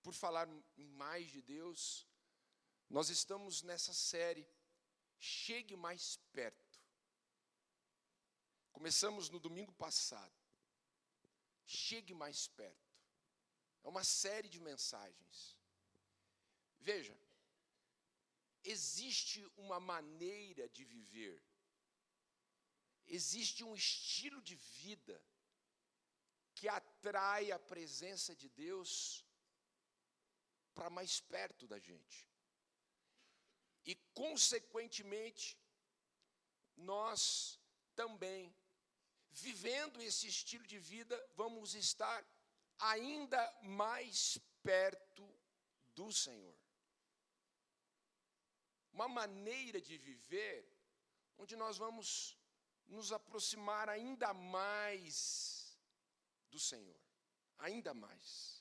por falar em mais de Deus, nós estamos nessa série, Chegue Mais Perto. Começamos no domingo passado. Chegue mais perto. É uma série de mensagens. Veja, existe uma maneira de viver, existe um estilo de vida que atrai a presença de Deus para mais perto da gente. E, consequentemente, nós também, vivendo esse estilo de vida, vamos estar ainda mais perto do Senhor. Uma maneira de viver onde nós vamos nos aproximar ainda mais do Senhor, ainda mais.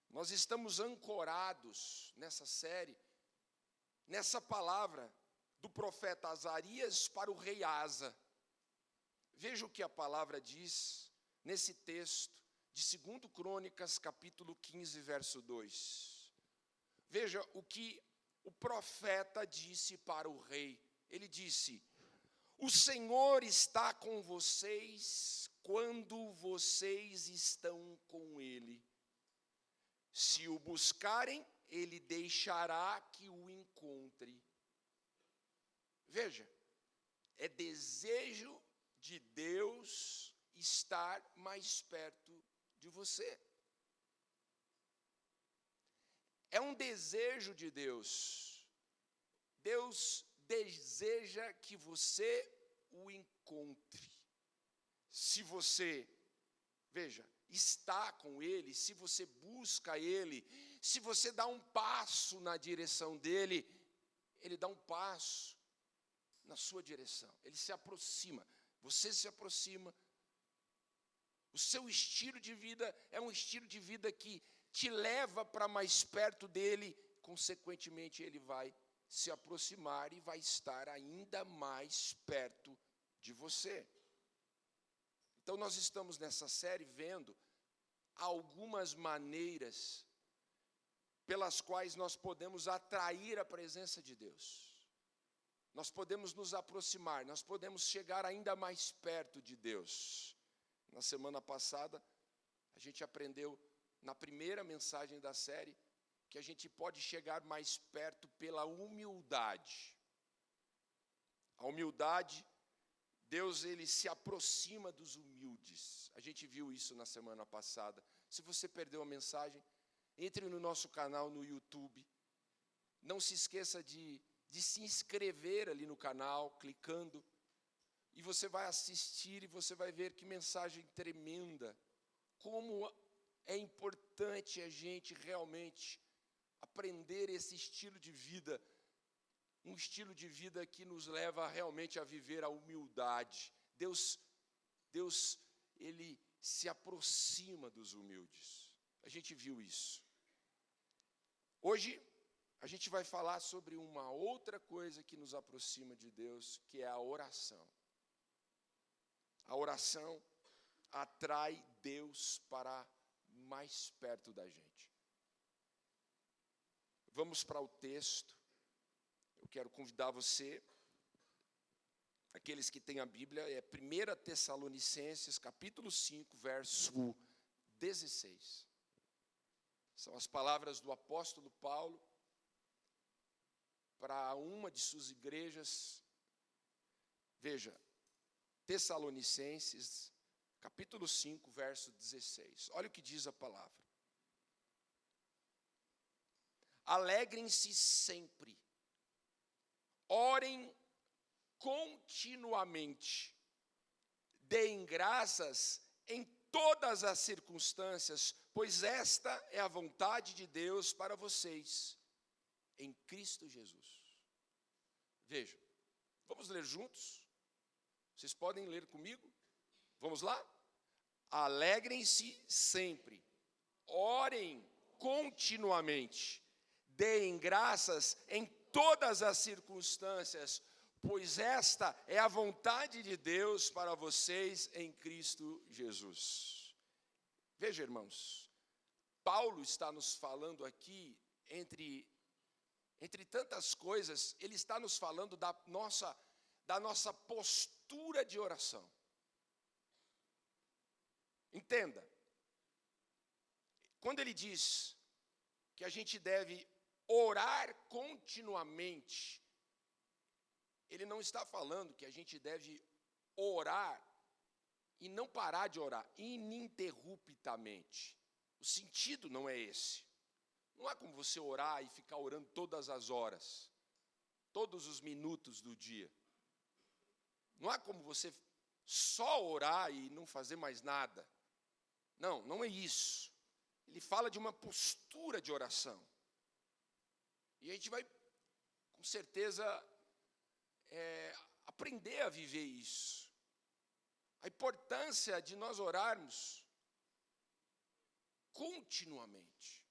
Nós estamos ancorados nessa série, nessa palavra do profeta Azarias para o rei Asa. Veja o que a palavra diz nesse texto de 2 Crônicas, capítulo 15, verso 2. Veja o que o profeta disse para o rei. Ele disse: o Senhor está com vocês quando vocês estão com Ele. Se o buscarem, Ele deixará que o encontre. Veja, é desejo de Deus estar mais perto de você. É um desejo de Deus. Deus deseja que você o encontre. Se você, veja, está com Ele, se você busca Ele, se você dá um passo na direção dEle, Ele dá um passo na sua direção. Ele se aproxima, você se aproxima. O seu estilo de vida é um estilo de vida que te leva para mais perto dEle, consequentemente Ele vai se aproximar e vai estar ainda mais perto de você. Então nós estamos nessa série vendo algumas maneiras pelas quais nós podemos atrair a presença de Deus. Nós podemos nos aproximar, nós podemos chegar ainda mais perto de Deus. Na semana passada, a gente aprendeu na primeira mensagem da série que a gente pode chegar mais perto pela humildade. A humildade, Deus, Ele se aproxima dos humildes. A gente viu isso na semana passada. Se você perdeu a mensagem, entre no nosso canal no YouTube. Não se esqueça de se inscrever ali no canal, clicando. E você vai assistir e você vai ver que mensagem tremenda. Como é importante a gente realmente aprender esse estilo de vida, um estilo de vida que nos leva realmente a viver a humildade. Deus, Ele se aproxima dos humildes. A gente viu isso. Hoje, a gente vai falar sobre uma outra coisa que nos aproxima de Deus, que é a oração. A oração atrai Deus para mais perto da gente. Vamos para o texto. Eu quero convidar você, aqueles que têm a Bíblia, é 1 Tessalonicenses, capítulo 5, verso 16. São as palavras do apóstolo Paulo para uma de suas igrejas. Veja, Tessalonicenses, capítulo 5, verso 16. Olha o que diz a palavra. Alegrem-se sempre, orem continuamente, deem graças em todas as circunstâncias, pois esta é a vontade de Deus para vocês, em Cristo Jesus. Vejam, vamos ler juntos? Vocês podem ler comigo? Vamos lá? Alegrem-se sempre, orem continuamente, deem graças em todas as circunstâncias, pois esta é a vontade de Deus para vocês em Cristo Jesus. Veja, irmãos, Paulo está nos falando aqui, entre tantas coisas, ele está nos falando da nossa postura de oração. Entenda, quando ele diz que a gente deve orar continuamente, ele não está falando que a gente deve orar e não parar de orar ininterruptamente. O sentido não é esse. Não há como você orar e ficar orando todas as horas, todos os minutos do dia. Não há como você só orar e não fazer mais nada. Não, não é isso. Ele fala de uma postura de oração. E a gente vai, com certeza, aprender a viver isso. A importância de nós orarmos continuamente.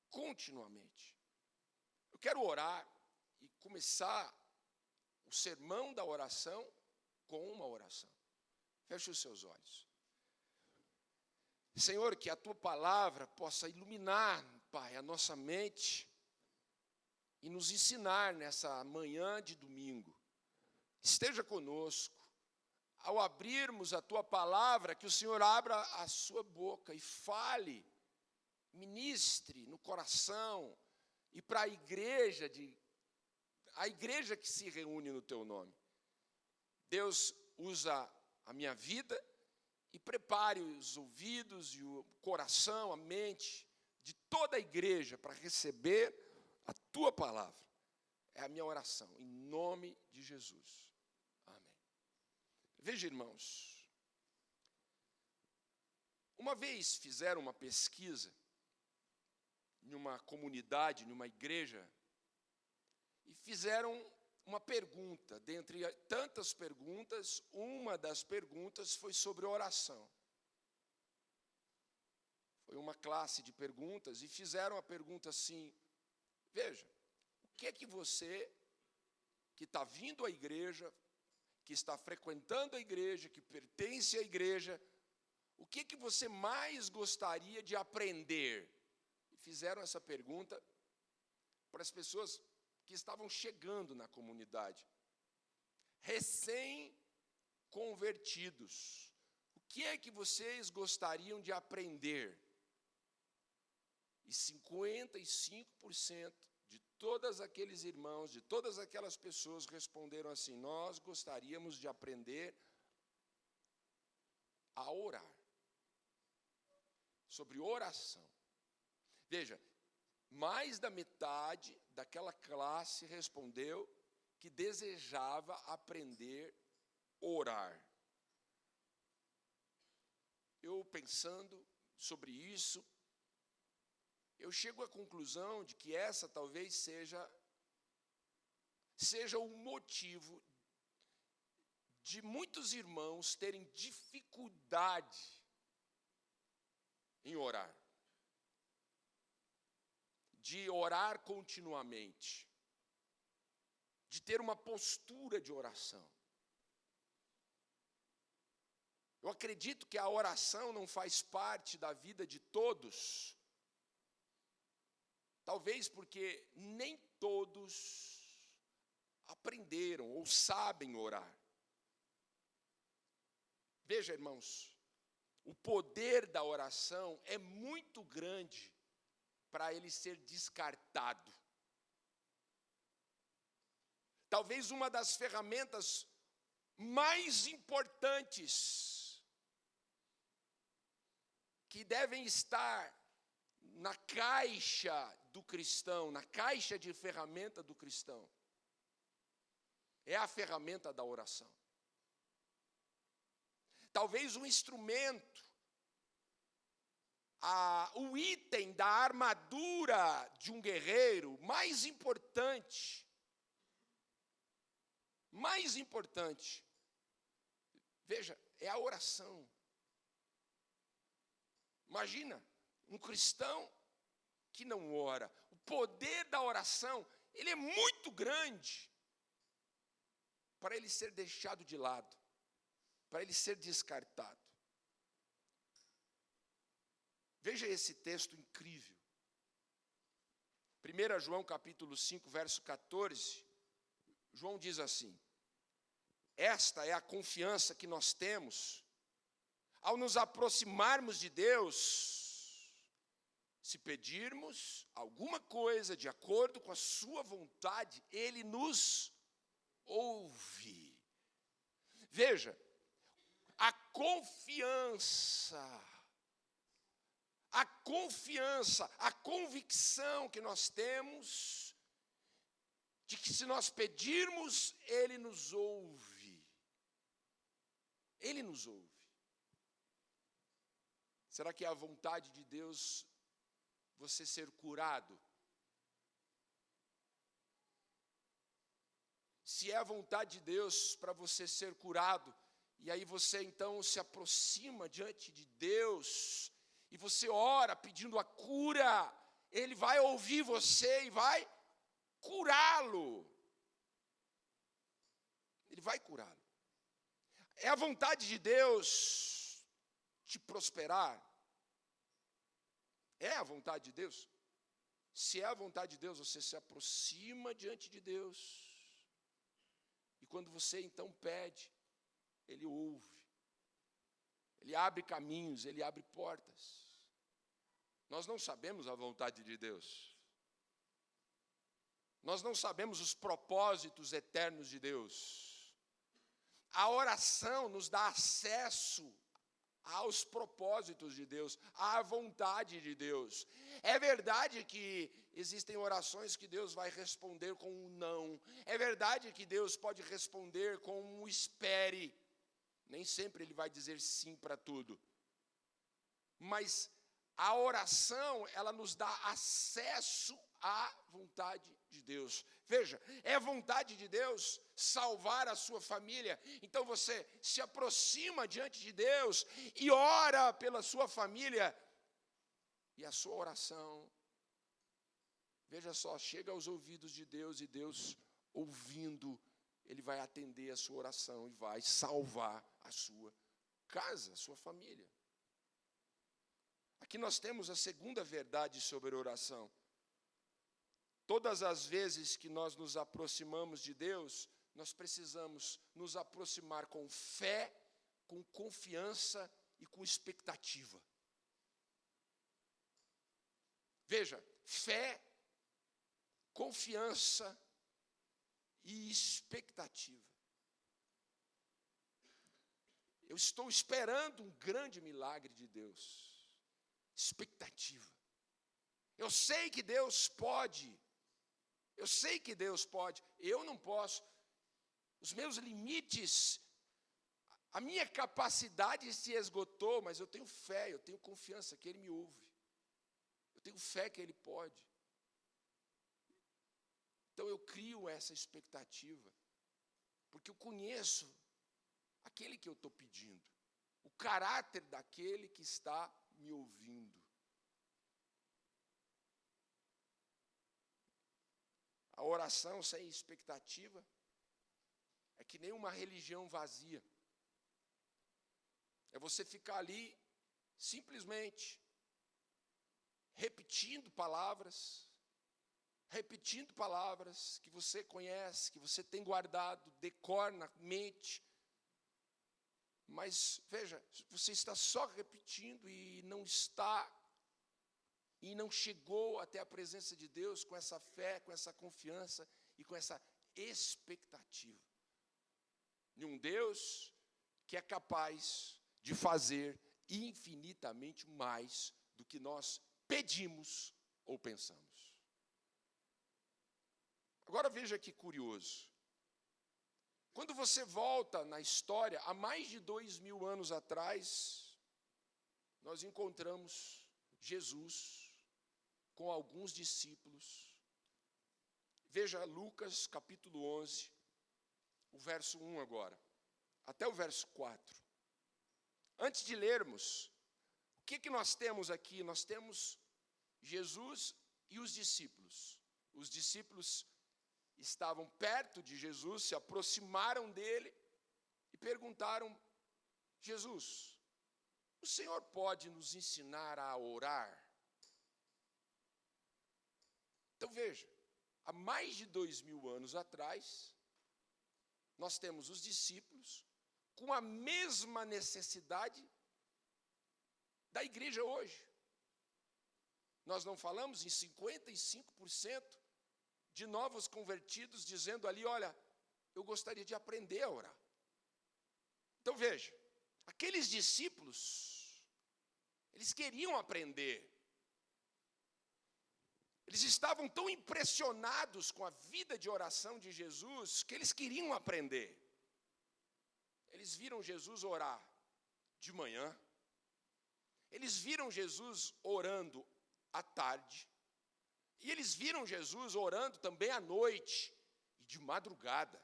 Continuamente. Eu quero orar e começar o sermão da oração com uma oração. Feche os seus olhos. Senhor, que a Tua palavra possa iluminar, Pai, a nossa mente e nos ensinar nessa manhã de domingo. Esteja conosco. Ao abrirmos a Tua palavra, que o Senhor abra a sua boca e fale, ministre no coração e para a igreja que se reúne no Teu nome. Deus, usa a minha vida e prepare os ouvidos e o coração, a mente de toda a igreja para receber a Tua palavra. É a minha oração, em nome de Jesus. Amém. Veja, irmãos, uma vez fizeram uma pesquisa em uma comunidade, numa igreja, e fizeram uma pergunta. Dentre tantas perguntas, uma das perguntas foi sobre oração. Foi uma classe de perguntas e fizeram a pergunta assim: veja, o que é que você, que está vindo à igreja, que está frequentando a igreja, que pertence à igreja, o que é que você mais gostaria de aprender? E fizeram essa pergunta para as pessoas que estavam chegando na comunidade, recém-convertidos. O que é que vocês gostariam de aprender? E 55% de todos aqueles irmãos, de todas aquelas pessoas responderam assim: nós gostaríamos de aprender a orar. Sobre oração. Veja, mais da metade daquela classe respondeu que desejava aprender a orar. Eu, pensando sobre isso, eu chego à conclusão de que essa talvez seja o motivo de muitos irmãos terem dificuldade em orar. De orar continuamente, de ter uma postura de oração. Eu acredito que a oração não faz parte da vida de todos, talvez porque nem todos aprenderam ou sabem orar. Veja, irmãos, o poder da oração é muito grande para ele ser descartado. Talvez uma das ferramentas mais importantes que devem estar na caixa do cristão, na caixa de ferramenta do cristão, é a ferramenta da oração. Talvez um instrumento, o item da armadura de um guerreiro mais importante, veja, é a oração. Imagina, um cristão que não ora. O poder da oração, ele é muito grande para ele ser deixado de lado, para ele ser descartado. Veja esse texto incrível. 1 João capítulo 5, verso 14, João diz assim: esta é a confiança que nós temos ao nos aproximarmos de Deus, se pedirmos alguma coisa de acordo com a sua vontade, Ele nos ouve. Veja, a convicção que nós temos de que se nós pedirmos, Ele nos ouve. Ele nos ouve. Será que é a vontade de Deus você ser curado? Se é a vontade de Deus para você ser curado, e aí você então se aproxima diante de Deus, e você ora pedindo a cura, Ele vai ouvir você e vai curá-lo. Ele vai curá-lo. É a vontade de Deus te prosperar? É a vontade de Deus? Se é a vontade de Deus, você se aproxima diante de Deus. E quando você então pede, Ele ouve. Ele abre caminhos, Ele abre portas. Nós não sabemos a vontade de Deus. Nós não sabemos os propósitos eternos de Deus. A oração nos dá acesso aos propósitos de Deus, à vontade de Deus. É verdade que existem orações que Deus vai responder com um não. É verdade que Deus pode responder com um espere. Nem sempre Ele vai dizer sim para tudo. Mas a oração, ela nos dá acesso à vontade de Deus. Veja, é vontade de Deus salvar a sua família. Então você se aproxima diante de Deus e ora pela sua família. E a sua oração, veja só, chega aos ouvidos de Deus e Deus, ouvindo, Ele vai atender a sua oração e vai salvar a sua casa, a sua família. Aqui nós temos a segunda verdade sobre a oração. Todas as vezes que nós nos aproximamos de Deus, nós precisamos nos aproximar com fé, com confiança e com expectativa. Veja, fé, confiança e expectativa. Eu estou esperando um grande milagre de Deus. Expectativa. Eu sei que Deus pode. Eu sei que Deus pode. Eu não posso. Os meus limites, a minha capacidade se esgotou, mas eu tenho fé, eu tenho confiança que Ele me ouve. Eu tenho fé que Ele pode. Então eu crio essa expectativa, porque eu conheço aquele que eu estou pedindo, o caráter daquele que está me ouvindo. A oração sem expectativa é que nem uma religião vazia. É você ficar ali simplesmente repetindo palavras que você conhece, que você tem guardado, decora na mente. Mas, veja, você está só repetindo e não chegou até a presença de Deus com essa fé, com essa confiança e com essa expectativa. De um Deus que é capaz de fazer infinitamente mais do que nós pedimos ou pensamos. Agora veja que curioso. Quando você volta na história, há mais de 2000 anos atrás, nós encontramos Jesus com alguns discípulos. Veja Lucas capítulo 11, o verso 1 agora, até o verso 4. Antes de lermos, o que nós temos aqui? Nós temos Jesus e os discípulos. Os discípulos estavam perto de Jesus, se aproximaram dele e perguntaram: Jesus, o Senhor pode nos ensinar a orar? Então veja, há mais de 2000 anos atrás, nós temos os discípulos com a mesma necessidade da igreja hoje. Nós não falamos em 55% de novos convertidos dizendo ali, olha, eu gostaria de aprender a orar. Então veja, aqueles discípulos, eles queriam aprender. Eles estavam tão impressionados com a vida de oração de Jesus que eles queriam aprender. Eles viram Jesus orar de manhã. Eles viram Jesus orando à tarde. E eles viram Jesus orando também à noite e de madrugada.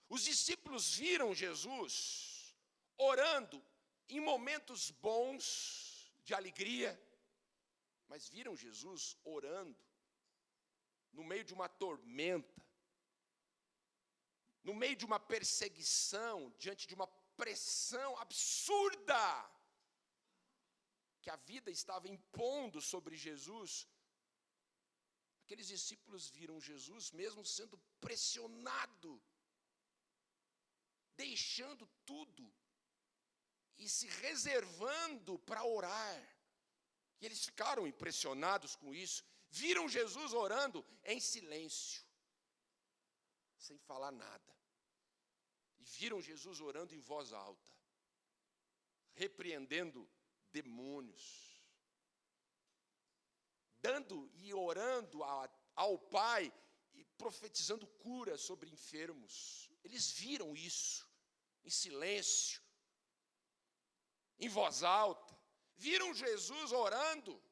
Os discípulos viram Jesus orando em momentos bons de alegria, mas viram Jesus orando no meio de uma tormenta, no meio de uma perseguição, diante de uma pressão absurda que a vida estava impondo sobre Jesus. Aqueles discípulos viram Jesus, mesmo sendo pressionado, deixando tudo e se reservando para orar. E eles ficaram impressionados com isso. Viram Jesus orando em silêncio, sem falar nada. E viram Jesus orando em voz alta, repreendendo demônios, dando e orando ao Pai e profetizando cura sobre enfermos. Eles viram isso em silêncio, em voz alta. Viram Jesus orando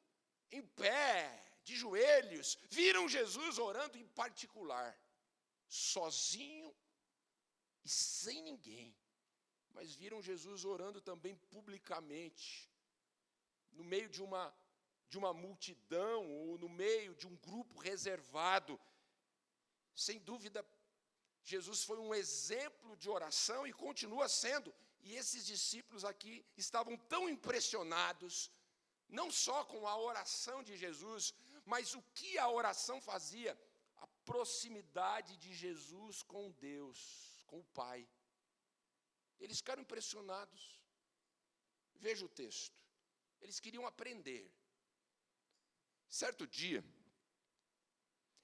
em pé, de joelhos. Viram Jesus orando em particular, sozinho e sem ninguém. Mas viram Jesus orando também publicamente, no meio de uma multidão ou no meio de um grupo reservado. Sem dúvida, Jesus foi um exemplo de oração e continua sendo. E esses discípulos aqui estavam tão impressionados, não só com a oração de Jesus, mas o que a oração fazia, a proximidade de Jesus com Deus, com o Pai. Eles ficaram impressionados. Veja o texto. Eles queriam aprender. Certo dia,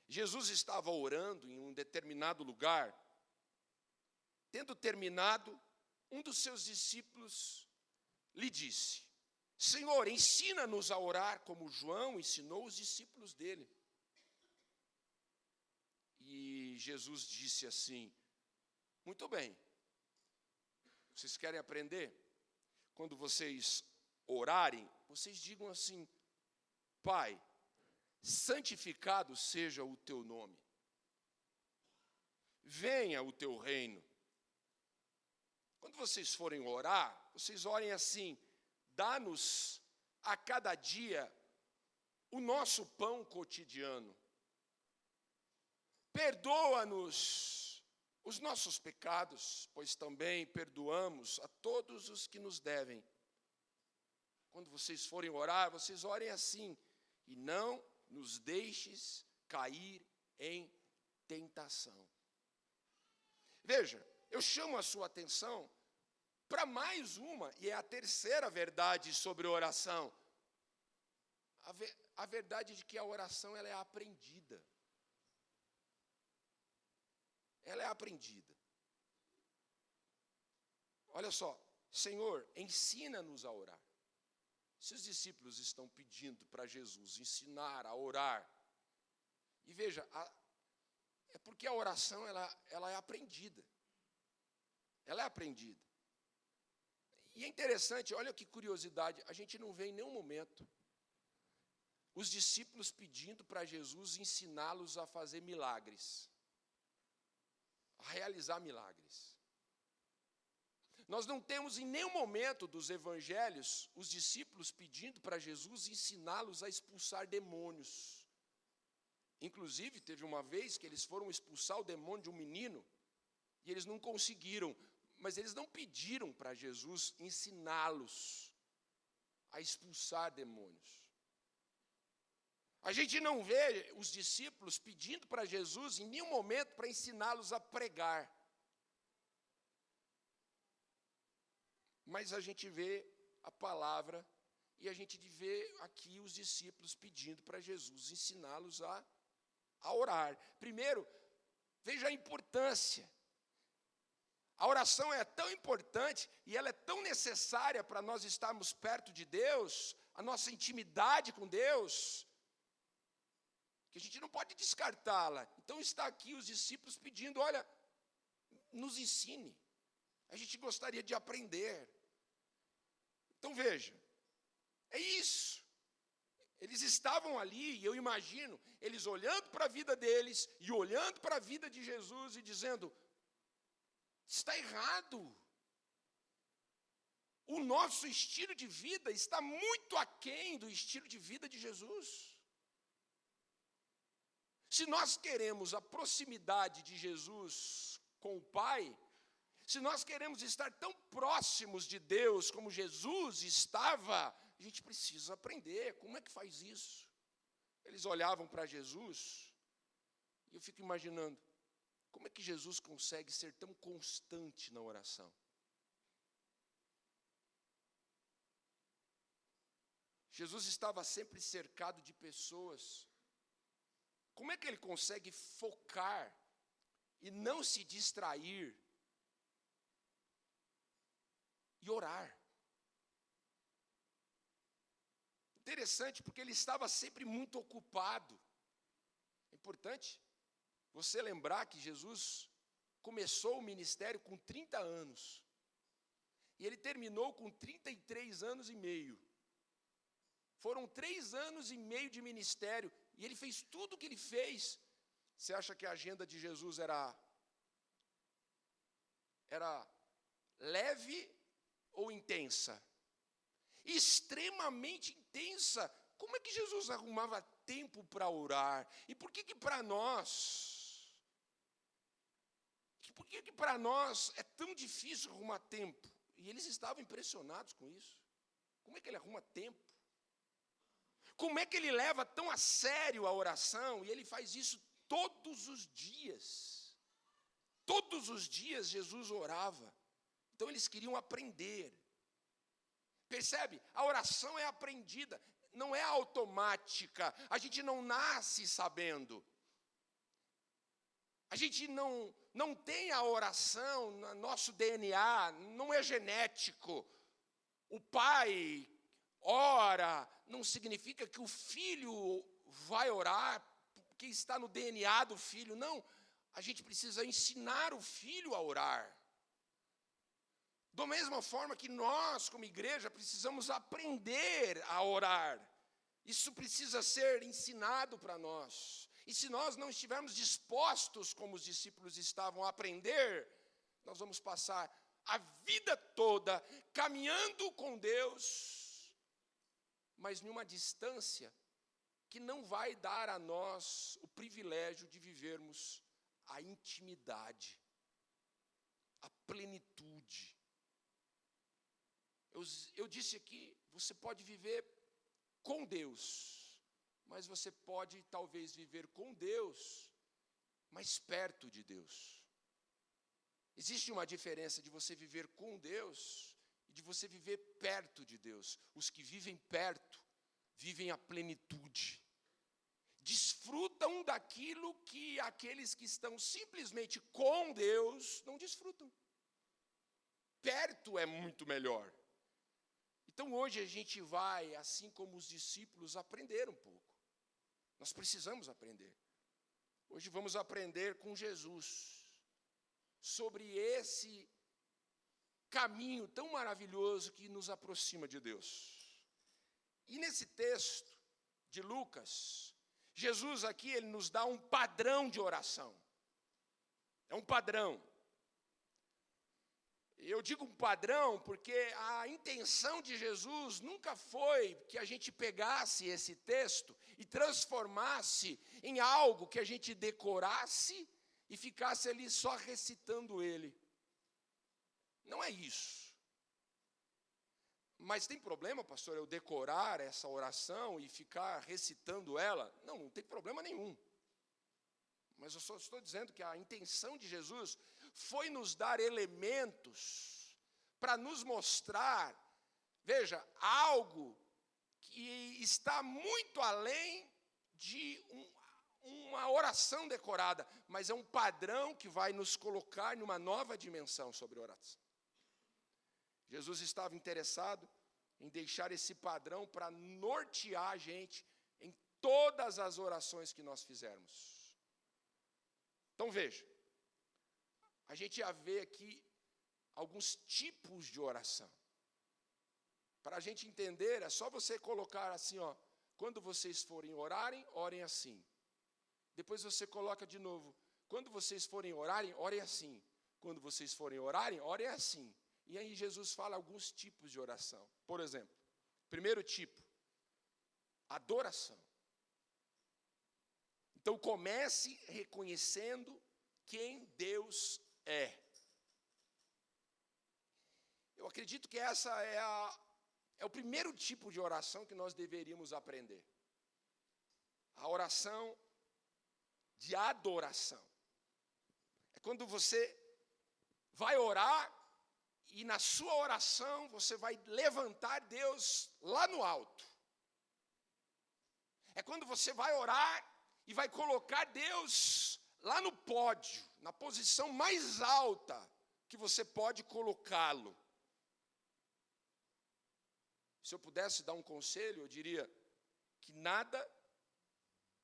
Jesus estava orando em um determinado lugar. Tendo terminado, um dos seus discípulos lhe disse: Senhor, ensina-nos a orar como João ensinou os discípulos dele. E Jesus disse assim: muito bem, vocês querem aprender? Quando vocês orarem, vocês digam assim: Pai, santificado seja o teu nome. Venha o teu reino. Quando vocês forem orar, vocês orem assim: dá-nos a cada dia o nosso pão cotidiano. Perdoa-nos os nossos pecados, pois também perdoamos a todos os que nos devem. Quando vocês forem orar, vocês orem assim: e não nos deixes cair em tentação. Veja, eu chamo a sua atenção para mais uma, e é a terceira verdade sobre oração. A verdade de que a oração ela é aprendida. Ela é aprendida. Olha só, Senhor, ensina-nos a orar. Se os discípulos estão pedindo para Jesus ensinar a orar, e veja, é porque a oração ela é aprendida. Ela é aprendida. E é interessante, olha que curiosidade, a gente não vê em nenhum momento os discípulos pedindo para Jesus ensiná-los a fazer milagres, a realizar milagres. Nós não temos em nenhum momento dos evangelhos os discípulos pedindo para Jesus ensiná-los a expulsar demônios. Inclusive, teve uma vez que eles foram expulsar o demônio de um menino e eles não conseguiram, Mas eles não pediram para Jesus ensiná-los a expulsar demônios. A gente não vê os discípulos pedindo para Jesus em nenhum momento para ensiná-los a pregar. Mas a gente vê a palavra e a gente vê aqui os discípulos pedindo para Jesus ensiná-los a orar. Primeiro, veja a importância. A oração é tão importante e ela é tão necessária para nós estarmos perto de Deus, a nossa intimidade com Deus, que a gente não pode descartá-la. Então está aqui os discípulos pedindo, olha, nos ensine. A gente gostaria de aprender. Então veja, é isso. Eles estavam ali, e eu imagino, eles olhando para a vida deles e olhando para a vida de Jesus e dizendo, está errado. O nosso estilo de vida está muito aquém do estilo de vida de Jesus. Se nós queremos a proximidade de Jesus com o Pai, se nós queremos estar tão próximos de Deus como Jesus estava, a gente precisa aprender. Como é que faz isso? Eles olhavam para Jesus, e eu fico imaginando, como é que Jesus consegue ser tão constante na oração? Jesus estava sempre cercado de pessoas. Como é que ele consegue focar e não se distrair e orar? Interessante, porque ele estava sempre muito ocupado. É importante você lembrar que Jesus começou o ministério com 30 anos. E ele terminou com 33 anos e meio. Foram 3 anos e meio de ministério. E ele fez tudo o que ele fez. Você acha que a agenda de Jesus era leve ou intensa? Extremamente intensa. Como é que Jesus arrumava tempo para orar? E por que para nós? Por que para nós é tão difícil arrumar tempo? E eles estavam impressionados com isso. Como é que ele arruma tempo? Como é que ele leva tão a sério a oração? E ele faz isso todos os dias. Todos os dias Jesus orava. Então eles queriam aprender. Percebe? A oração é aprendida, não é automática. A gente não nasce sabendo. A gente não tem a oração no nosso DNA, não é genético. O pai ora, não significa que o filho vai orar, porque está no DNA do filho. Não, a gente precisa ensinar o filho a orar. Da mesma forma que nós, como igreja, precisamos aprender a orar. Isso precisa ser ensinado para nós. E se nós não estivermos dispostos, como os discípulos estavam, a aprender, nós vamos passar a vida toda caminhando com Deus, mas numa distância que não vai dar a nós o privilégio de vivermos a intimidade, a plenitude. Eu disse aqui, você pode viver com Deus, mas você pode talvez viver com Deus, mas perto de Deus. Existe uma diferença de você viver com Deus e de você viver perto de Deus. Os que vivem perto, vivem a plenitude. Desfrutam daquilo que aqueles que estão simplesmente com Deus não desfrutam. Perto é muito melhor. Então hoje a gente vai, assim como os discípulos, aprender um pouco. Nós precisamos aprender. Hoje vamos aprender com Jesus sobre esse caminho tão maravilhoso que nos aproxima de Deus. E nesse texto de Lucas, Jesus aqui ele nos dá um padrão de oração. É um padrão. Eu digo um padrão porque a intenção de Jesus nunca foi que a gente pegasse esse texto e transformasse em algo que a gente decorasse e ficasse ali só recitando ele. Não é isso. Mas tem problema, pastor, eu decorar essa oração e ficar recitando ela? Não, não tem problema nenhum. Mas eu só estou dizendo que a intenção de Jesus foi nos dar elementos para nos mostrar, veja, algo que está muito além de uma oração decorada, mas é um padrão que vai nos colocar numa nova dimensão sobre oração. Jesus estava interessado em deixar esse padrão para nortear a gente em todas as orações que nós fizermos. Então veja, a gente já vê aqui alguns tipos de oração. Para a gente entender, é só você colocar assim, ó, quando vocês forem orarem, orem assim. Depois você coloca de novo, quando vocês forem orarem, orem assim. Quando vocês forem orarem, orem assim. E aí Jesus fala alguns tipos de oração. Por exemplo, primeiro tipo, adoração. Então comece reconhecendo quem Deus é. Eu acredito que essa é o primeiro tipo de oração que nós deveríamos aprender. A oração de adoração. É quando você vai orar e na sua oração você vai levantar Deus lá no alto. É quando você vai orar e vai colocar Deus lá no pódio, na posição mais alta que você pode colocá-lo. Se eu pudesse dar um conselho, eu diria que nada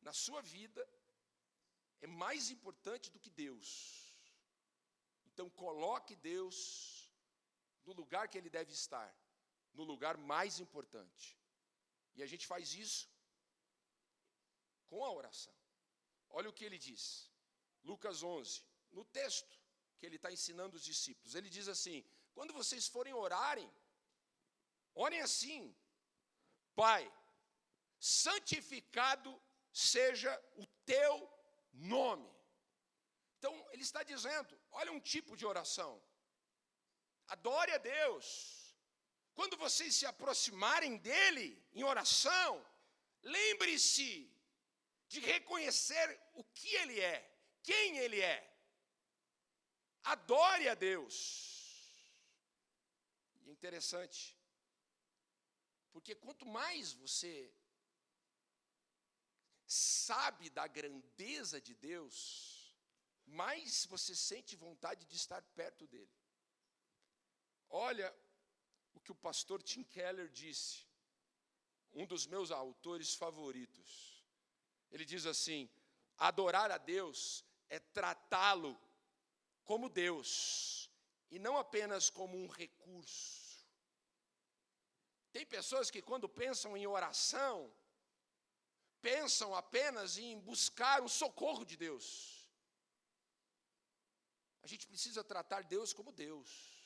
na sua vida é mais importante do que Deus. Então coloque Deus no lugar que Ele deve estar, no lugar mais importante. E a gente faz isso com a oração. Olha o que ele diz, Lucas 11, no texto que ele está ensinando os discípulos. Ele diz assim, quando vocês forem orarem, orem assim, Pai, santificado seja o teu nome. Então, ele está dizendo, olha um tipo de oração. Adore a Deus. Quando vocês se aproximarem dele em oração, lembre-se de reconhecer o que ele é, quem ele é. Adore a Deus. E é interessante, porque quanto mais você sabe da grandeza de Deus, mais você sente vontade de estar perto dele. Olha o que o pastor Tim Keller disse, um dos meus autores favoritos. Ele diz assim, adorar a Deus é tratá-lo como Deus, e não apenas como um recurso. Tem pessoas que quando pensam em oração, pensam apenas em buscar o socorro de Deus. A gente precisa tratar Deus como Deus.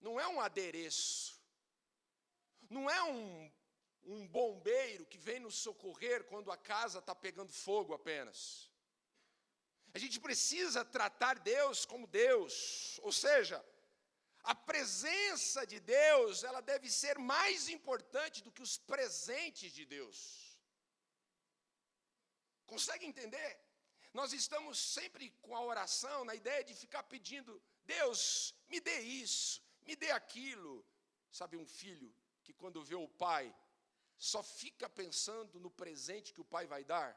Não é um adereço. Não é um bombeiro que vem nos socorrer quando a casa está pegando fogo apenas. A gente precisa tratar Deus como Deus. Ou seja, a presença de Deus, ela deve ser mais importante do que os presentes de Deus. Consegue entender? Nós estamos sempre com a oração na ideia de ficar pedindo, Deus, me dê isso, me dê aquilo. Sabe, um filho que quando vê o pai, só fica pensando no presente que o pai vai dar?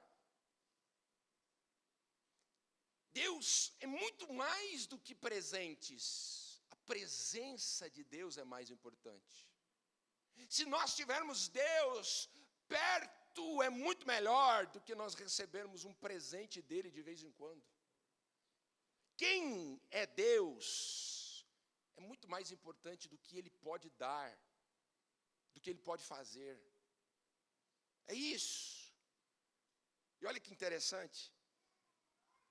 Deus é muito mais do que presentes. A presença de Deus é mais importante. Se nós tivermos Deus perto, é muito melhor do que nós recebermos um presente dele de vez em quando. Quem é Deus é muito mais importante do que ele pode dar, do que ele pode fazer. É isso. E olha que interessante.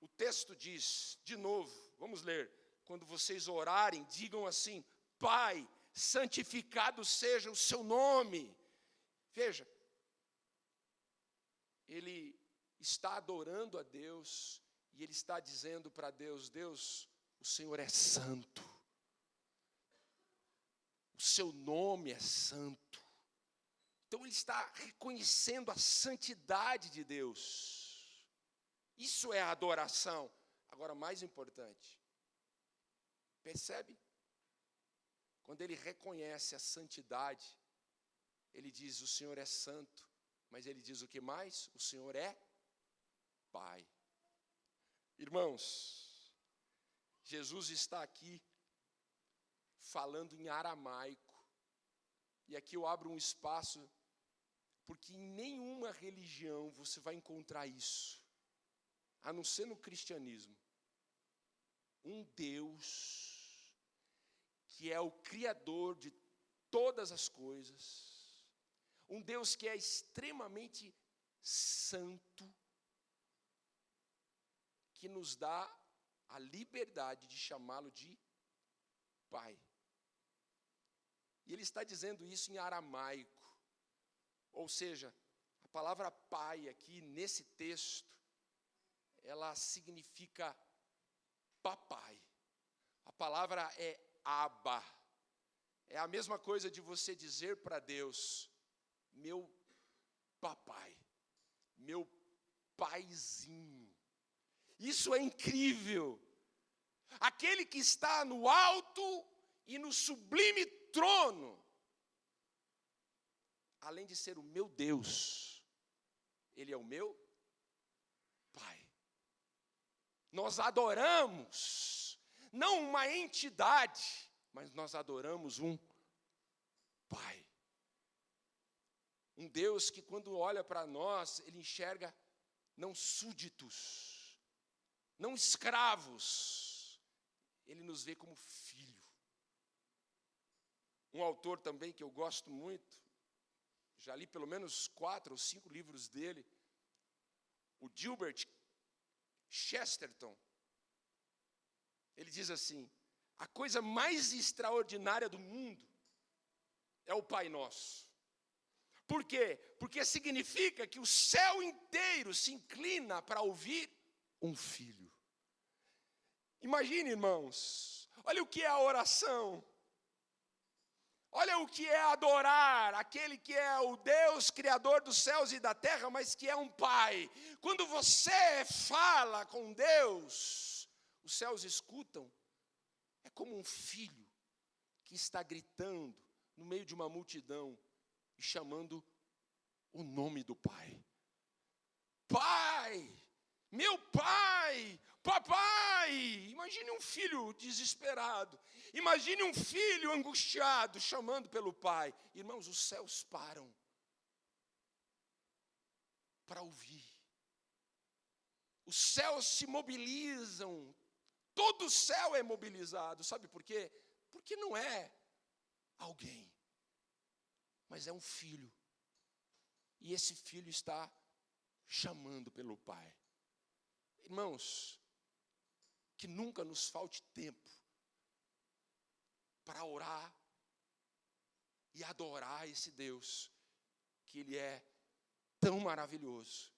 O texto diz, de novo, vamos ler. Quando vocês orarem, digam assim, Pai, santificado seja o seu nome. Veja, ele está adorando a Deus e ele está dizendo para Deus, Deus, o Senhor é santo. seu nome é santo. Então ele está reconhecendo a santidade de Deus. Isso é a adoração. Agora, mais importante, percebe? Quando ele reconhece a santidade, ele diz: o Senhor é santo, mas ele diz o que mais? O Senhor é Pai. Irmãos, Jesus está aqui falando em aramaico, e aqui eu abro um espaço, porque em nenhuma religião você vai encontrar isso, a não ser no cristianismo. Um Deus que é o Criador de todas as coisas, um Deus que é extremamente santo, que nos dá a liberdade de chamá-lo de Pai. E ele está dizendo isso em aramaico, ou seja, a palavra pai aqui nesse texto, ela significa papai. A palavra é Abba. É a mesma coisa de você dizer para Deus: meu papai, meu paizinho. Isso é incrível. Aquele que está no alto e no sublime trono, além de ser o meu Deus, ele é o meu Pai. Nós adoramos, não uma entidade, mas nós adoramos um Pai. Um Deus que, quando olha para nós, ele enxerga não súditos, não escravos, ele nos vê como filho. Um autor também que eu gosto muito, já li pelo menos 4 ou 5 livros dele, o Gilbert Chesterton. Ele diz assim: a coisa mais extraordinária do mundo é o Pai Nosso. Por quê? Porque significa que o céu inteiro se inclina para ouvir um filho. Imagine, irmãos, olha o que é a oração. Olha o que é adorar aquele que é o Deus criador dos céus e da terra, mas que é um Pai. Quando você fala com Deus, os céus escutam. É como um filho que está gritando no meio de uma multidão e chamando o nome do Pai. Pai, meu Pai, papai. Imagine um filho desesperado. Imagine um filho angustiado chamando pelo Pai. Irmãos, os céus param para ouvir. Os céus se mobilizam. Todo o céu é mobilizado. Sabe por quê? Porque não é alguém, mas é um filho. E esse filho está chamando pelo Pai. Irmãos, que nunca nos falte tempo para orar e adorar esse Deus, que Ele é tão maravilhoso,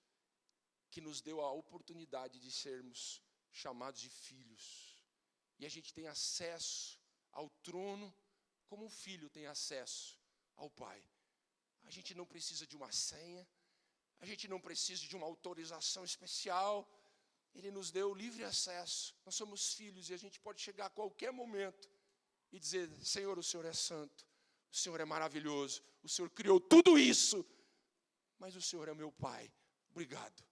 que nos deu a oportunidade de sermos chamados de filhos. E a gente tem acesso ao trono como um filho tem acesso ao Pai. A gente não precisa de uma senha, a gente não precisa de uma autorização especial. Ele nos deu livre acesso. Nós somos filhos e a gente pode chegar a qualquer momento e dizer: Senhor, o Senhor é santo, o Senhor é maravilhoso, o Senhor criou tudo isso, mas o Senhor é meu Pai. Obrigado.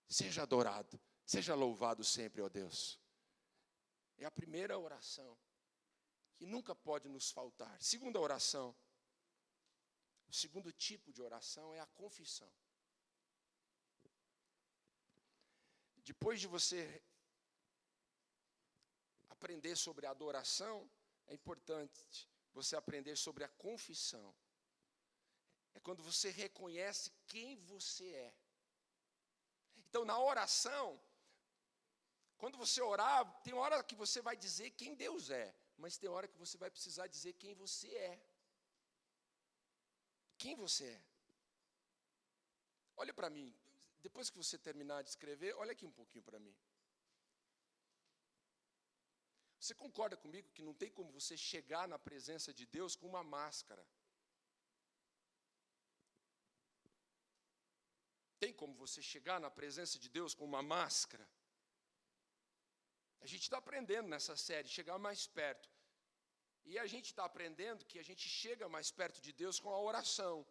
Seja adorado, seja louvado sempre, ó Deus. É a primeira oração que nunca pode nos faltar. Segunda oração, o segundo tipo de oração é a confissão. Depois de você aprender sobre a adoração, é importante você aprender sobre a confissão. É quando você reconhece quem você é. Então, na oração, quando você orar, tem hora que você vai dizer quem Deus é, mas tem hora que você vai precisar dizer quem você é. Quem você é? Olha para mim. Depois que você terminar de escrever, olha aqui um pouquinho para mim. Você concorda comigo que não tem como você chegar na presença de Deus com uma máscara? Tem como você chegar na presença de Deus com uma máscara? A gente está aprendendo nessa série, chegar mais perto. E a gente está aprendendo que a gente chega mais perto de Deus com a oração.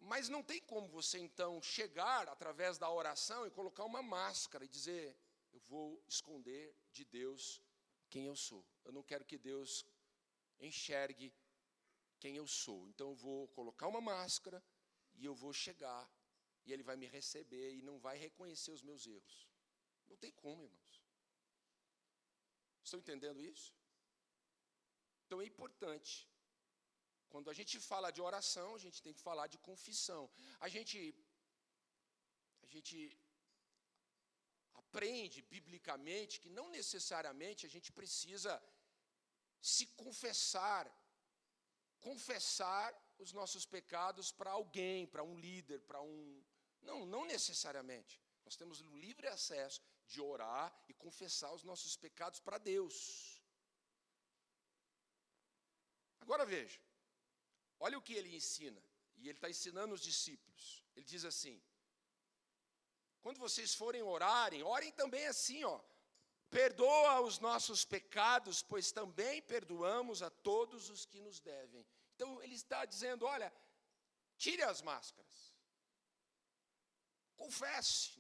Mas não tem como você, então, chegar através da oração e colocar uma máscara e dizer, eu vou esconder de Deus quem eu sou. Eu não quero que Deus enxergue quem eu sou. Então, eu vou colocar uma máscara e eu vou chegar e Ele vai me receber e não vai reconhecer os meus erros. Não tem como, irmãos. Estão entendendo isso? Então, é importante. Quando a gente fala de oração, a gente tem que falar de confissão. A gente aprende biblicamente que não necessariamente a gente precisa se confessar os nossos pecados para alguém, para um líder, para um... Não necessariamente. Nós temos o livre acesso de orar e confessar os nossos pecados para Deus. Agora veja, olha o que ele ensina, e ele está ensinando os discípulos. Ele diz assim, quando vocês forem orarem, orem também assim, perdoa os nossos pecados, pois também perdoamos a todos os que nos devem. Então ele está dizendo, olha, tire as máscaras. Confesse,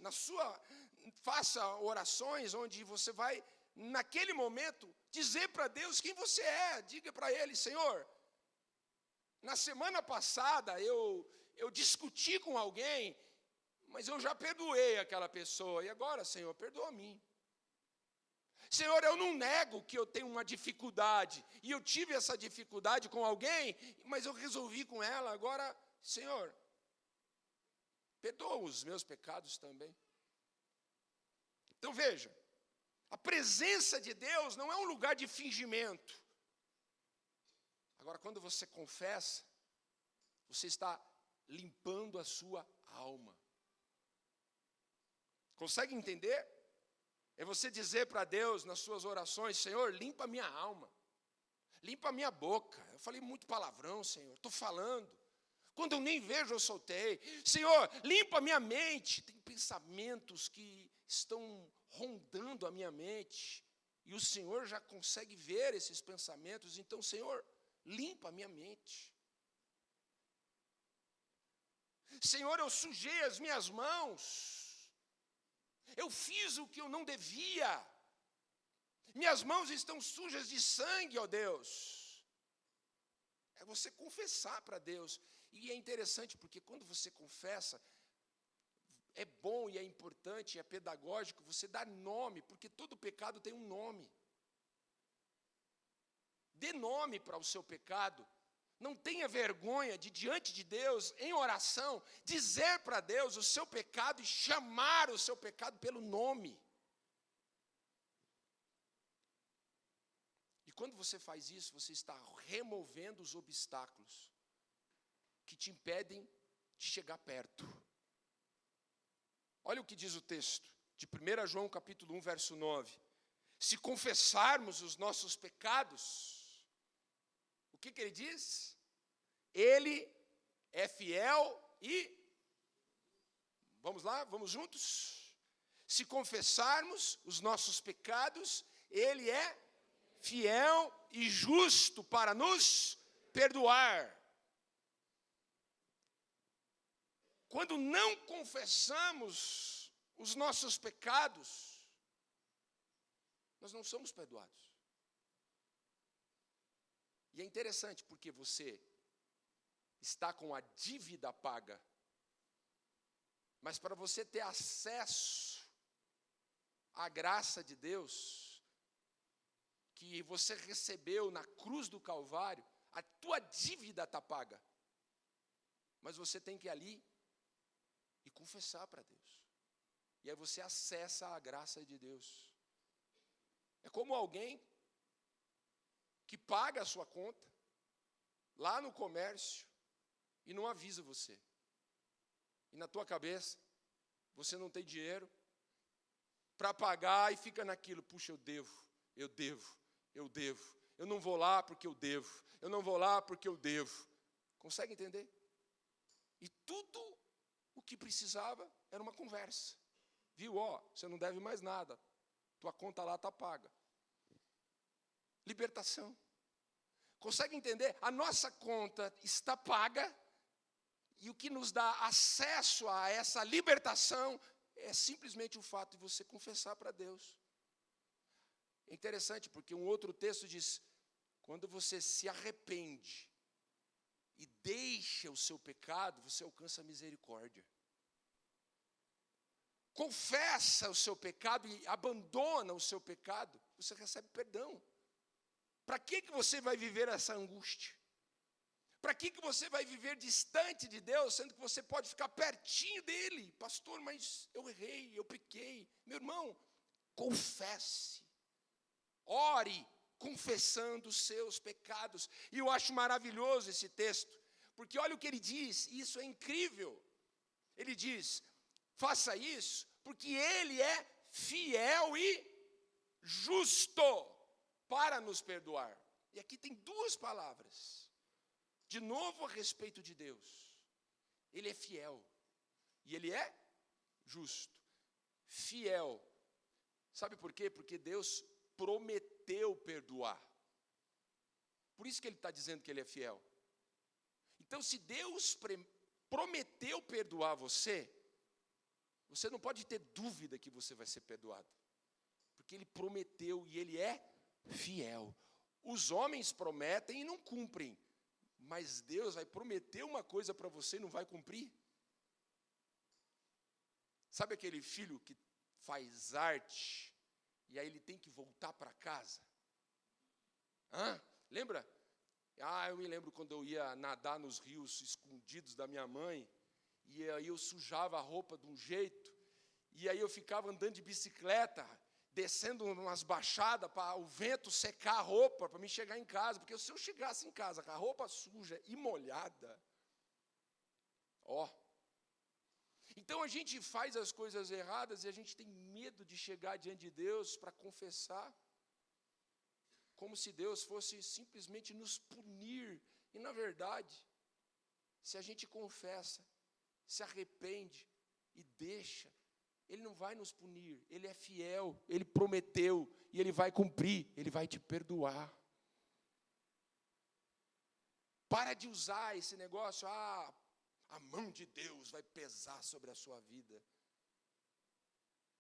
faça orações onde você vai, naquele momento, dizer para Deus quem você é. Diga para Ele, Senhor, na semana passada eu discuti com alguém, mas eu já perdoei aquela pessoa, e agora, Senhor, perdoa a mim. Senhor, eu não nego que eu tenho uma dificuldade, e eu tive essa dificuldade com alguém, mas eu resolvi com ela, agora, Senhor, perdoa os meus pecados também. Então veja, a presença de Deus não é um lugar de fingimento. Agora, quando você confessa, você está limpando a sua alma. Consegue entender? É você dizer para Deus nas suas orações, Senhor, limpa a minha alma, limpa a minha boca. Eu falei muito palavrão, Senhor, estou falando. Quando eu nem vejo, eu soltei. Senhor, limpa a minha mente. Tem pensamentos que estão rondando a minha mente. E o Senhor já consegue ver esses pensamentos. Então, Senhor, limpa a minha mente. Senhor, eu sujei as minhas mãos. Eu fiz o que eu não devia. Minhas mãos estão sujas de sangue, ó Deus. É você confessar para Deus. E é interessante porque quando você confessa, é bom e é importante, é pedagógico, você dar nome, porque todo pecado tem um nome. Dê nome para o seu pecado. Não tenha vergonha de, diante de Deus, em oração, dizer para Deus o seu pecado e chamar o seu pecado pelo nome. E quando você faz isso, você está removendo os obstáculos que te impedem de chegar perto. Olha o que diz o texto de 1 João capítulo 1, verso 9. Se confessarmos os nossos pecados, o que ele diz? Ele é fiel e... Vamos lá, vamos juntos? Se confessarmos os nossos pecados, Ele é fiel e justo para nos perdoar. Quando não confessamos os nossos pecados, nós não somos perdoados. E é interessante porque você está com a dívida paga, mas para você ter acesso à graça de Deus, que você recebeu na cruz do Calvário, a tua dívida está paga. Mas você tem que ir ali e confessar para Deus. E aí você acessa a graça de Deus. É como alguém que paga a sua conta lá no comércio e não avisa você. E na tua cabeça, você não tem dinheiro para pagar e fica naquilo, puxa, eu devo. eu devo. Eu não vou lá porque eu devo. Eu não vou lá porque eu devo. Consegue entender? E tudo o que precisava era uma conversa. Viu? Você não deve mais nada. Tua conta lá está paga. Libertação. Consegue entender? A nossa conta está paga e o que nos dá acesso a essa libertação é simplesmente o fato de você confessar para Deus. É interessante porque um outro texto diz, quando você se arrepende e deixa o seu pecado, você alcança a misericórdia. Confessa o seu pecado e abandona o seu pecado, você recebe perdão. Para que você vai viver essa angústia? Para que você vai viver distante de Deus, sendo que você pode ficar pertinho dele? Pastor, mas eu errei, eu pequei. Meu irmão, confesse. Ore confessando os seus pecados. E eu acho maravilhoso esse texto, porque olha o que ele diz, isso é incrível. Ele diz, faça isso, porque ele é fiel e justo para nos perdoar. E aqui tem duas palavras, de novo a respeito de Deus. Ele é fiel e ele é justo. Fiel. Sabe por quê? Porque Deus prometeu perdoar. Por isso que ele está dizendo que ele é fiel. Então, se Deus prometeu perdoar você, você não pode ter dúvida que você vai ser perdoado. Porque ele prometeu e ele é fiel. Os homens prometem e não cumprem. Mas Deus vai prometer uma coisa para você e não vai cumprir? Sabe aquele filho que faz arte e aí ele tem que voltar para casa? Lembra? Eu me lembro quando eu ia nadar nos rios escondidos da minha mãe, e aí eu sujava a roupa de um jeito, e aí eu ficava andando de bicicleta, descendo umas baixadas para o vento secar a roupa, para mim chegar em casa, porque se eu chegasse em casa com a roupa suja e molhada, então a gente faz as coisas erradas e a gente tem medo de chegar diante de Deus para confessar, como se Deus fosse simplesmente nos punir. E na verdade, se a gente confessa, se arrepende e deixa, Ele não vai nos punir, Ele é fiel, Ele prometeu e Ele vai cumprir, Ele vai te perdoar. Para de usar esse negócio, a mão de Deus vai pesar sobre a sua vida.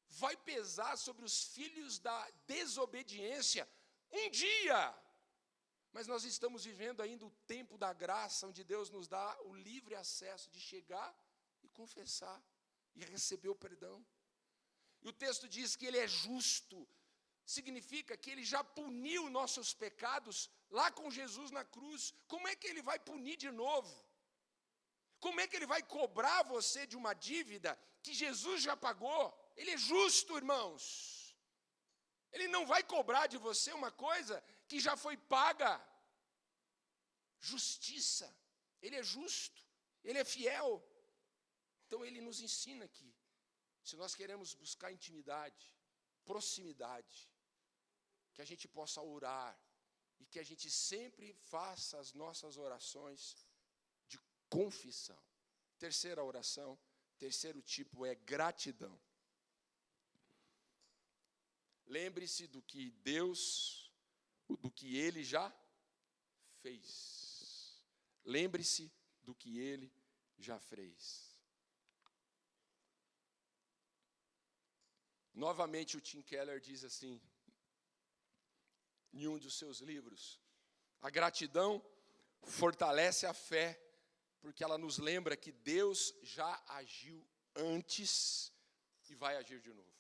Vai pesar sobre os filhos da desobediência um dia. Mas nós estamos vivendo ainda o tempo da graça, onde Deus nos dá o livre acesso de chegar e confessar e receber o perdão. E o texto diz que Ele é justo. Significa que Ele já puniu nossos pecados lá com Jesus na cruz. Como é que Ele vai punir de novo? Como é que Ele vai cobrar você de uma dívida que Jesus já pagou? Ele é justo, irmãos. Ele não vai cobrar de você uma coisa que já foi paga. Justiça. Ele é justo. Ele é fiel. Então Ele nos ensina aqui. Se nós queremos buscar intimidade, proximidade, que a gente possa orar e que a gente sempre faça as nossas orações de confissão. Terceira oração, terceiro tipo é gratidão. Lembre-se do que Ele já fez. Lembre-se do que Ele já fez. Novamente o Tim Keller diz assim, em um dos seus livros, a gratidão fortalece a fé, porque ela nos lembra que Deus já agiu antes e vai agir de novo.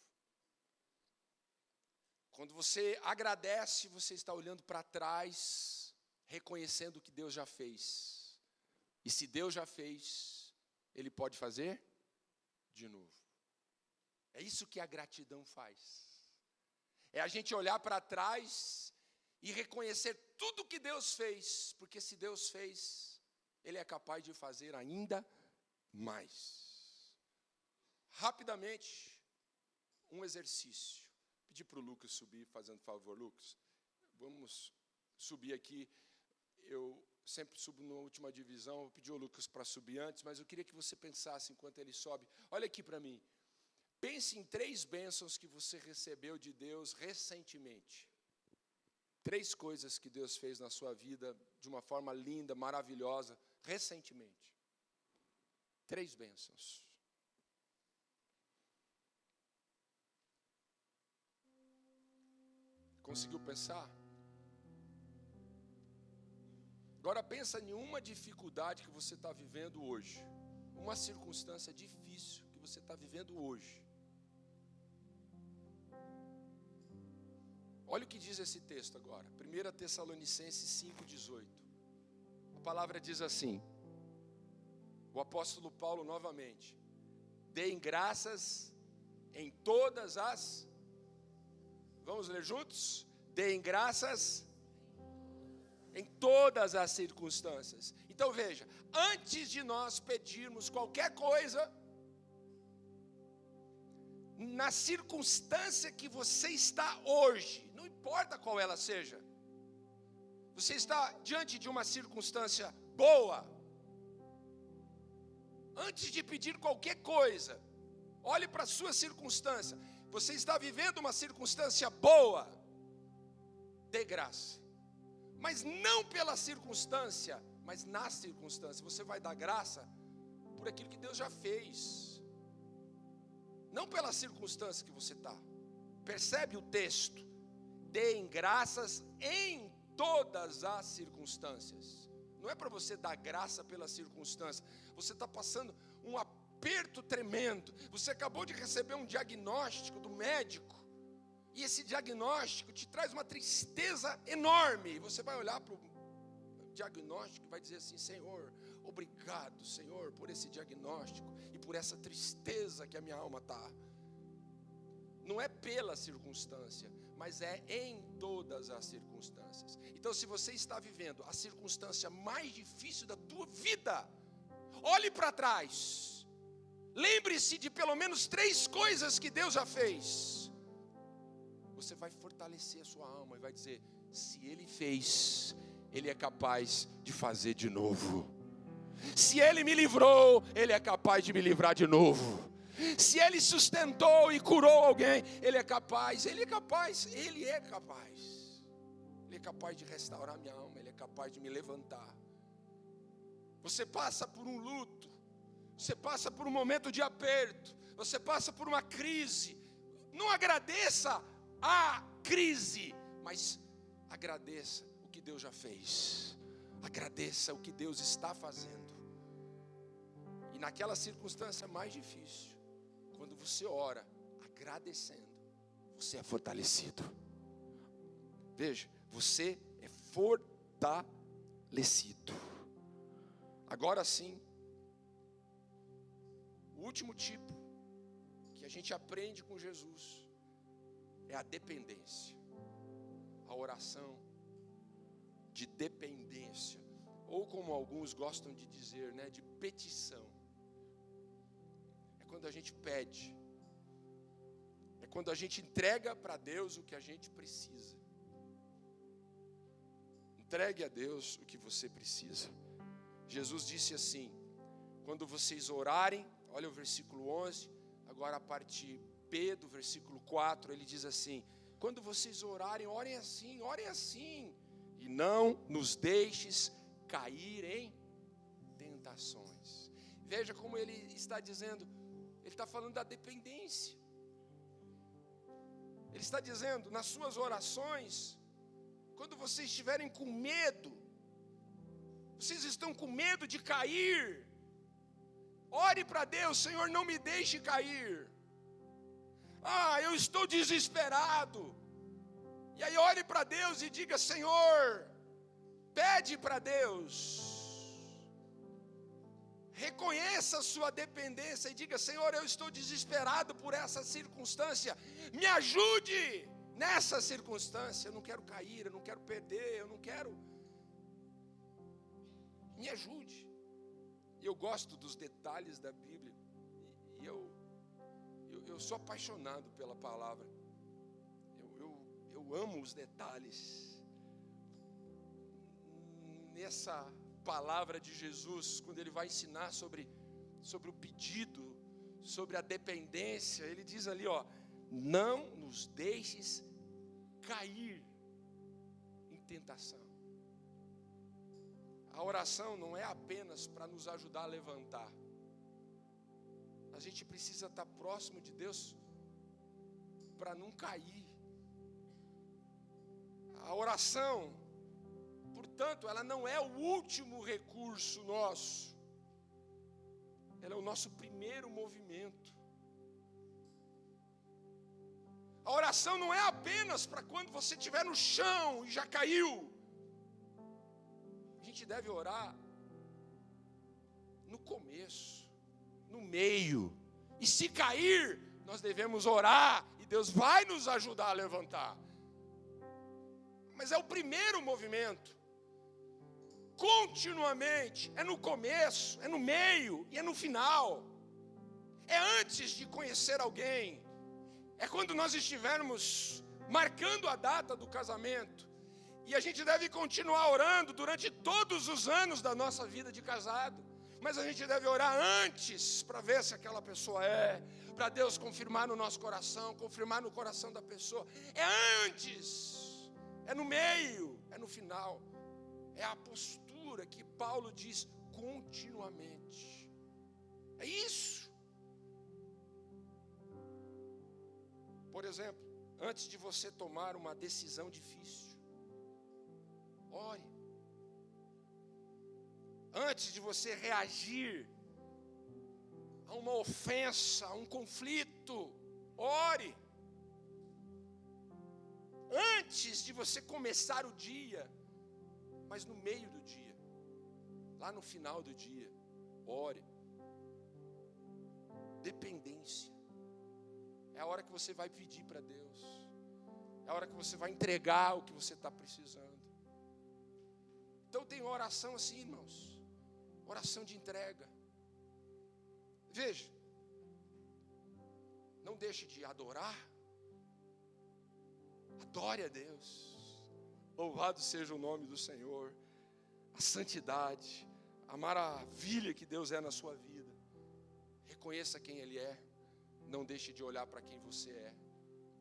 Quando você agradece, você está olhando para trás, reconhecendo o que Deus já fez. E se Deus já fez, Ele pode fazer de novo. É isso que a gratidão faz. É a gente olhar para trás e reconhecer tudo que Deus fez, porque se Deus fez, Ele é capaz de fazer ainda mais. Rapidamente, um exercício. pedir para o Lucas subir, fazendo favor, Lucas. Vamos subir aqui. Eu sempre subo na última divisão, vou pedir ao Lucas para subir antes, mas eu queria que você pensasse enquanto ele sobe. Olha aqui para mim. Pense em 3 bênçãos que você recebeu de Deus recentemente. 3 coisas que Deus fez na sua vida de uma forma linda, maravilhosa, recentemente. 3 bênçãos. Conseguiu pensar? Agora pensa em uma dificuldade que você está vivendo hoje. Uma circunstância difícil que você está vivendo hoje. Olha o que diz esse texto agora. 1 Tessalonicenses 5,18. A palavra diz assim. O apóstolo Paulo novamente. Deem graças em todas as... Vamos ler juntos? Deem graças em todas as circunstâncias. Então veja, antes de nós pedirmos qualquer coisa, na circunstância que você está hoje, não importa qual ela seja, você está diante de uma circunstância boa, antes de pedir qualquer coisa, olhe para a sua circunstância. Você está vivendo uma circunstância boa, dê graça. Mas não pela circunstância, mas na circunstância. Você vai dar graça por aquilo que Deus já fez. Não pela circunstância que você está. Percebe o texto? Deem graças em todas as circunstâncias. Não é para você dar graça pela circunstância. Você está passando um aperto tremendo. Você acabou de receber um diagnóstico do médico. E esse diagnóstico te traz uma tristeza enorme. E você vai olhar para o diagnóstico e vai dizer assim: Senhor, obrigado, Senhor, por esse diagnóstico e por essa tristeza que a minha alma está. Não é pela circunstância, mas é em todas as circunstâncias. Então, se você está vivendo a circunstância mais difícil da tua vida, olhe para trás. Lembre-se de pelo menos 3 coisas que Deus já fez. Você vai fortalecer a sua alma e vai dizer: se Ele fez, Ele é capaz de fazer de novo. Se Ele me livrou, Ele é capaz de me livrar de novo. Se Ele sustentou e curou alguém, Ele é capaz, Ele é capaz, Ele é capaz. Ele é capaz de restaurar minha alma, Ele é capaz de me levantar. Você passa por um luto, você passa por um momento de aperto, você passa por uma crise. Não agradeça a crise, mas agradeça o que Deus já fez. Agradeça o que Deus está fazendo. E naquela circunstância mais difícil, quando você ora agradecendo, você é fortalecido. Veja, você é fortalecido. Agora sim, o último tipo que a gente aprende com Jesus é a dependência. A oração de dependência, ou como alguns gostam de dizer, né, de petição. É quando a gente pede, é quando a gente entrega para Deus o que a gente precisa. Entregue a Deus o que você precisa. Jesus disse assim: quando vocês orarem, olha o versículo 11, agora a parte B do versículo 4, ele diz assim: quando vocês orarem, orem assim, e não nos deixes cair em tentações. Veja como ele está dizendo, ele está falando da dependência. Ele está dizendo, nas suas orações, quando vocês estiverem com medo, vocês estão com medo de cair, ore para Deus: Senhor, não me deixe cair. Eu estou desesperado. E aí ore para Deus e diga: Senhor, pede para Deus, reconheça a sua dependência e diga: Senhor, eu estou desesperado por essa circunstância, me ajude nessa circunstância. Eu não quero cair, eu não quero perder, eu não quero. Me ajude. E eu gosto dos detalhes da Bíblia. E eu sou apaixonado pela palavra. amo os detalhes. Nessa palavra de Jesus, quando ele vai ensinar sobre o pedido, sobre a dependência, ele diz ali, ó, não nos deixes cair em tentação. A oração não é apenas para nos ajudar a levantar. A gente precisa estar próximo de Deus para não cair. A oração, portanto, ela não é o último recurso nosso. Ela é o nosso primeiro movimento. A oração não é apenas para quando você estiver no chão e já caiu. A gente deve orar no começo, no meio. E se cair, nós devemos orar e Deus vai nos ajudar a levantar. Mas é o primeiro movimento. Continuamente, é no começo, é no meio e é no final. É antes de conhecer alguém. É quando nós estivermos marcando a data do casamento. E a gente deve continuar orando durante todos os anos da nossa vida de casado. Mas a gente deve orar antes para ver se aquela pessoa para Deus confirmar no nosso coração, confirmar no coração da pessoa. É antes, é no meio, é no final. É a postura que Paulo diz continuamente. É isso. Por exemplo, antes de você tomar uma decisão difícil, ore. Antes de você reagir a uma ofensa, a um conflito, ore. Antes de você começar o dia, mas no meio do dia, lá no final do dia, ore. Dependência. É a hora que você vai pedir para Deus. É a hora que você vai entregar o que você está precisando. Então tem oração assim, irmãos. Oração de entrega. Veja. Não deixe de adorar. Adore a Deus. Louvado seja o nome do Senhor. A santidade. A maravilha que Deus é na sua vida. Reconheça quem Ele é. Não deixe de olhar para quem você é.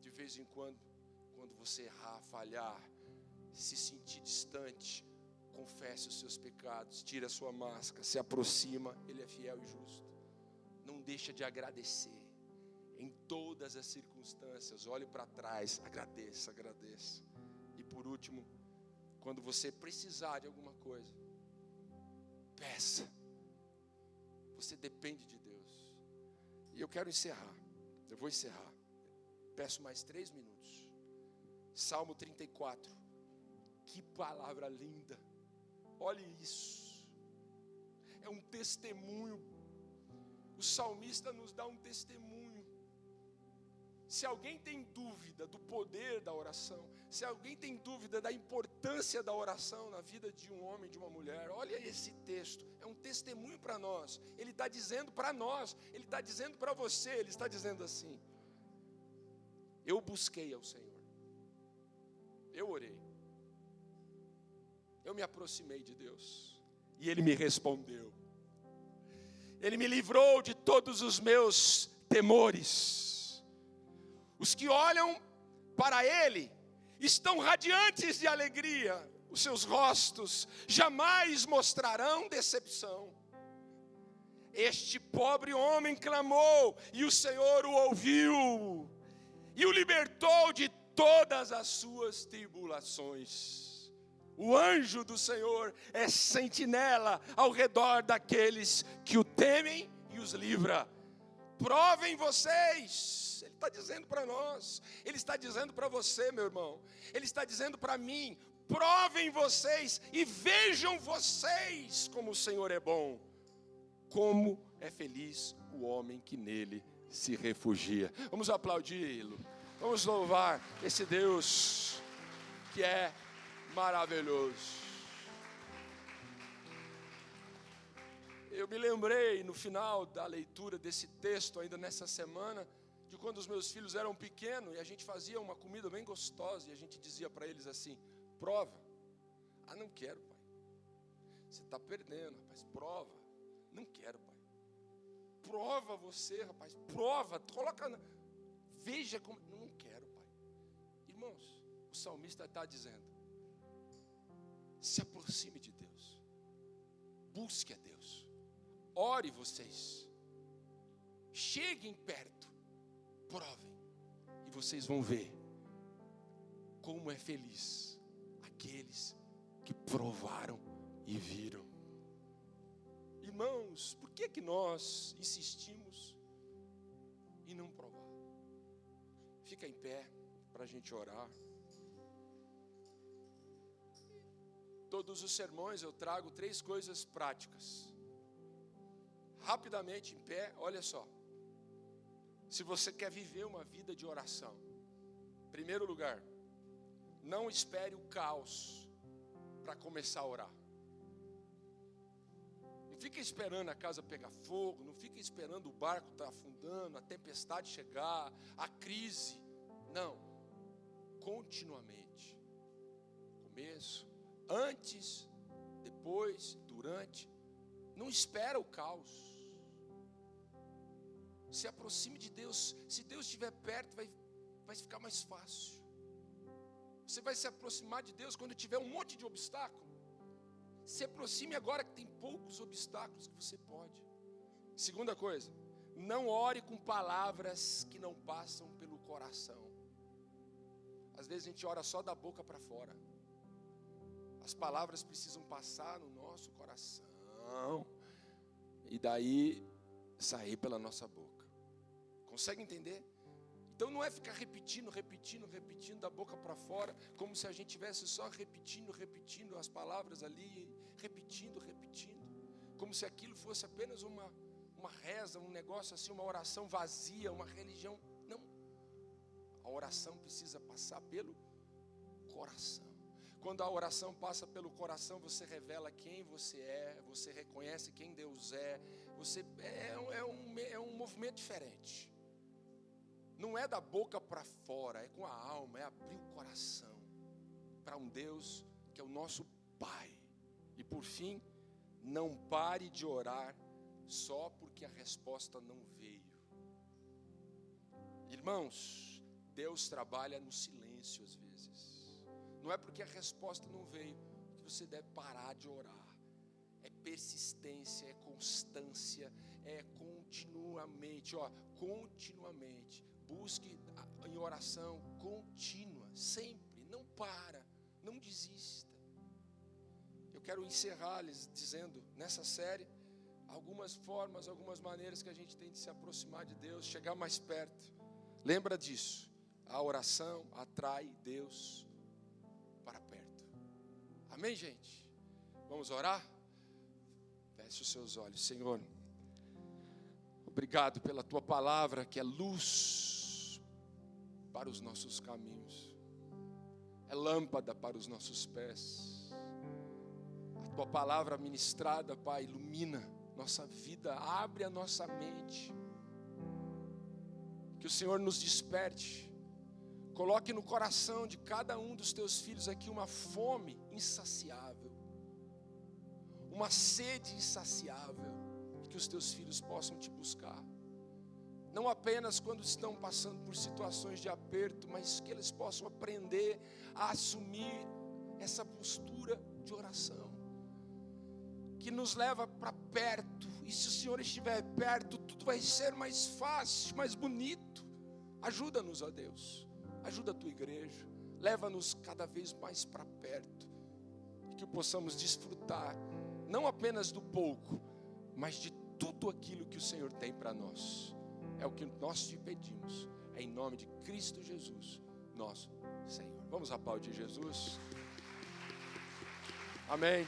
De vez em quando você errar, falhar, se sentir distante, confesse os seus pecados, tira a sua máscara, se aproxima, Ele é fiel e justo. Não deixa de agradecer. Em todas as circunstâncias, olhe para trás, agradeça. E por último, quando você precisar de alguma coisa, peça. Você depende de Deus. E eu quero encerrar. Eu vou encerrar. Peço mais 3 minutos. Salmo 34. Que palavra linda. Olhe isso. É um testemunho. O salmista nos dá um testemunho. Se alguém tem dúvida do poder da oração, se alguém tem dúvida da importância da oração na vida de um homem, de uma mulher, olha esse texto, é um testemunho para nós. Ele está dizendo para nós, ele está dizendo para você, ele está dizendo assim: eu busquei ao Senhor, eu orei, eu me aproximei de Deus, e Ele me respondeu, Ele me livrou de todos os meus temores. Os que olham para Ele estão radiantes de alegria, os seus rostos jamais mostrarão decepção. Este pobre homem clamou, e o Senhor o ouviu, e o libertou de todas as suas tribulações. O anjo do Senhor é sentinela ao redor daqueles que o temem e os livra. Provem vocês, Ele está dizendo para nós, Ele está dizendo para você, meu irmão, Ele está dizendo para mim, provem vocês e vejam vocês como o Senhor é bom, como é feliz o homem que nele se refugia. Vamos aplaudi-lo, vamos louvar esse Deus que é maravilhoso. Eu me lembrei no final da leitura desse texto, ainda nessa semana, de quando os meus filhos eram pequenos e a gente fazia uma comida bem gostosa e a gente dizia para eles assim: prova. Ah, não quero, pai. Você está perdendo, rapaz. Prova. Não quero, pai. Prova você, rapaz. Prova. Coloca. Veja como. Não quero, pai. Irmãos, o salmista está dizendo: se aproxime de Deus. Busque a Deus. Ore vocês. Cheguem perto. Provem. E vocês vão ver como é feliz aqueles que provaram e viram. Irmãos, por que nós insistimos em não provar? Fica em pé para a gente orar. Todos os sermões eu trago 3 coisas práticas. Rapidamente, em pé, olha só. Se você quer viver uma vida de oração, em primeiro lugar, não espere o caos para começar a orar. Não fica esperando a casa pegar fogo, não fica esperando o barco estar afundando, a tempestade chegar, a crise. Não. Continuamente. Começo, antes, depois, durante. Não espera o caos. Se aproxime de Deus. Se Deus estiver perto, vai ficar mais fácil. Você vai se aproximar de Deus quando tiver um monte de obstáculo. Se aproxime agora que tem poucos obstáculos que você pode. Segunda coisa, não ore com palavras que não passam pelo coração. Às vezes a gente ora só da boca para fora. As palavras precisam passar no nosso coração e daí sair pela nossa boca. Consegue entender? Então não é ficar repetindo da boca para fora, como se a gente estivesse só repetindo as palavras ali, repetindo, como se aquilo fosse apenas uma reza, um negócio assim, uma oração vazia, uma religião. Não, a oração precisa passar pelo coração. Quando a oração passa pelo coração, você revela quem você é, você reconhece quem Deus é, você é um movimento diferente. Não é da boca para fora, é com a alma, é abrir o coração para um Deus que é o nosso Pai. E por fim, não pare de orar só porque a resposta não veio. Irmãos, Deus trabalha no silêncio às vezes. Não é porque a resposta não veio que você deve parar de orar. É persistência, é constância, é continuamente, continuamente. Busque em oração contínua, sempre, não para, não desista. Eu quero encerrar lhes dizendo, nessa série, algumas formas, algumas maneiras que a gente tem de se aproximar de Deus, chegar mais perto. Lembra disso, a oração atrai Deus para perto. Amém, gente? Vamos orar? Feche os seus olhos. Senhor, obrigado pela Tua palavra, que é luz para os nossos caminhos, é lâmpada para os nossos pés. A Tua palavra ministrada, Pai, ilumina nossa vida, abre a nossa mente. Que o Senhor nos desperte, coloque no coração de cada um dos Teus filhos aqui uma fome insaciável, uma sede insaciável, que os Teus filhos possam Te buscar. Não apenas quando estão passando por situações de aperto, mas que eles possam aprender a assumir essa postura de oração, que nos leva para perto. E se o Senhor estiver perto, tudo vai ser mais fácil, mais bonito. Ajuda-nos, ó Deus, ajuda a Tua igreja, leva-nos cada vez mais para perto, e que possamos desfrutar, não apenas do pouco, mas de tudo aquilo que o Senhor tem para nós. É o que nós Te pedimos, é em nome de Cristo Jesus, nosso Senhor. Vamos aplaudir Jesus. Amém.